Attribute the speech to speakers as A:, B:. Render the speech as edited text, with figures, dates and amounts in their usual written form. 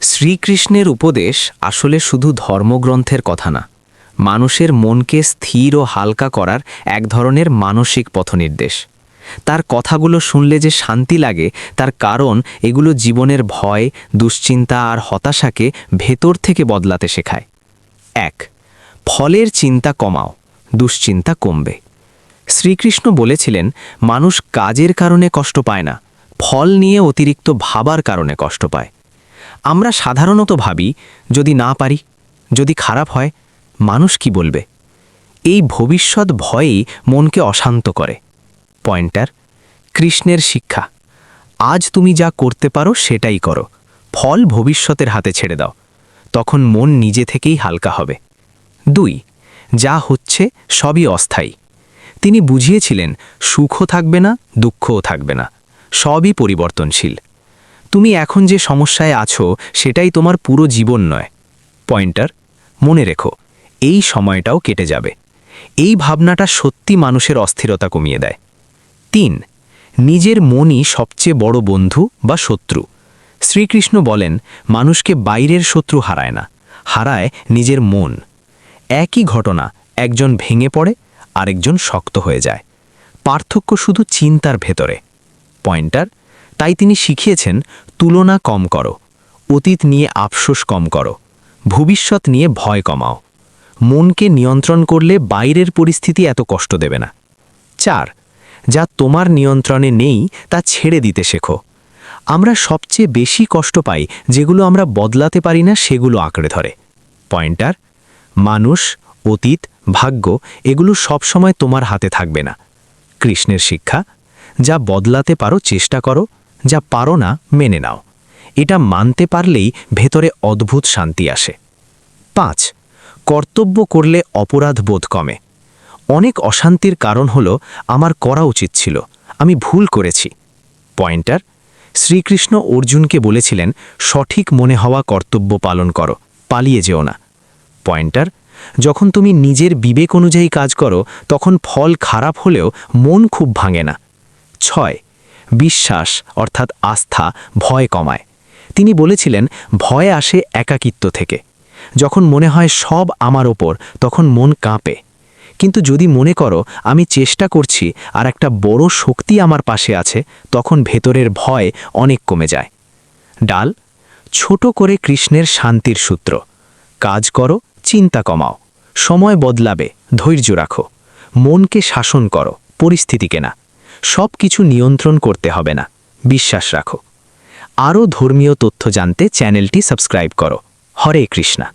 A: শ্রীকৃষ্ণের উপদেশ আসলে শুধু ধর্মগ্রন্থের কথা না, মানুষের মনকে স্থির ও হালকা করার এক ধরনের মানসিক পথনির্দেশ। তার কথাগুলো শুনলে যে শান্তি লাগে, তার কারণ এগুলো জীবনের ভয়, দুশ্চিন্তা আর হতাশাকে ভেতর থেকে বদলাতে শেখায়। ১. ফলের চিন্তা কমাও, দুশ্চিন্তা কমবে। শ্রীকৃষ্ণ বলেছিলেন, মানুষ কাজের কারণে কষ্ট পায় না, ফল নিয়ে অতিরিক্ত ভাবার কারণে কষ্ট পায়। আমরা সাধারণত ভাবি, যদি না পারি, যদি খারাপ হয়, মানুষ কি বলবে? এই ভবিষ্যৎ ভয়েই মনকে অশান্ত করে। পয়েন্টার: কৃষ্ণের শিক্ষা, আজ তুমি যা করতে পারো সেটাই করো, ফল ভবিষ্যতের হাতে ছেড়ে দাও, তখন মন নিজে থেকেই হালকা হবে। ২. যা হচ্ছে সবই অস্থায়ী। তিনি বুঝিয়েছিলেন, সুখও থাকবে না, দুঃখও থাকবে না, সবই পরিবর্তনশীল। তুমি এখন যে সমস্যায় আছো সেটাই তোমার পুরো জীবন নয়। পয়েন্টার: মনে রেখো, এই সময়টাও কেটে যাবে। এই ভাবনাটা সত্যি মানুষের অস্থিরতা কমিয়ে দেয়। ৩. নিজের মনই সবচেয়ে বড় বন্ধু বা শত্রু। শ্রীকৃষ্ণ বলেন, মানুষকে বাইরের শত্রু হারায় না, হারায় নিজের মন। একই ঘটনা, একজন ভেঙে পড়ে, আরেকজন শক্ত হয়ে যায়। পার্থক্য শুধু চিন্তার ভেতরে। পয়েন্টার: তাই তিনি শিখিয়েছেন, তুলনা কম করো, অতীত নিয়ে আফসোস কম করো, ভবিষ্যৎ নিয়ে ভয় কমাও। মনকে নিয়ন্ত্রণ করলে বাইরের পরিস্থিতি এত কষ্ট দেবে না। ৪. যা তোমার নিয়ন্ত্রণে নেই তা ছেড়ে দিতে শেখো। আমরা সবচেয়ে বেশি কষ্ট পাই যেগুলো আমরা বদলাতে পারি না, সেগুলো আঁকড়ে ধরে। পয়েন্টার: মানুষ, অতীত, ভাগ্য এগুলো সবসময় তোমার হাতে থাকবে না। কৃষ্ণের শিক্ষা, যা বদলাতে পারো চেষ্টা করো, যা পারো না মেনে নাও। এটা মানতে পারলেই ভেতরে অদ্ভুত শান্তি আসে। ৫. কর্তব্য করলে অপরাধ বোধ কমে। অনেক অশান্তির কারণ হলো, আমার করা উচিত ছিল, আমি ভুল করেছি। পয়েন্টার: শ্রীকৃষ্ণ অর্জুনকে বলেছিলেন, সঠিক মনে হওয়া কর্তব্য পালন করো, পালিয়ে যেও না। পয়েন্টার: যখন তুমি নিজের বিবেক অনুযায়ী কাজ করো, তখন ফল খারাপ হলেও মন খুব ভাঙে না। ৬. বিশ্বাস অর্থাৎ আস্থা ভয় কমায়। তিনি বলেছিলেন, ভয় আসে একাকিত্ব থেকে। যখন মনে হয় সব আমার ওপর, তখন মন কাঁপে। কিন্তু যদি মনে করো, আমি চেষ্টা করছি আর একটা বড় শক্তি আমার পাশে আছে, তখন ভেতরের ভয় অনেক কমে যায়। ডাল: ছোট করে কৃষ্ণের শান্তির সূত্র। কাজ করো, চিন্তা কমাও, সময় বদলাবে, ধৈর্য রাখো, মনকে শাসন করো, পরিস্থিতিকে না। সব কিছু নিয়ন্ত্রণ করতে হবে না, বিশ্বাস রাখো। আরও ধর্মীয় তথ্য জানতে চ্যানেলটি সাবস্ক্রাইব করো। হরে কৃষ্ণা।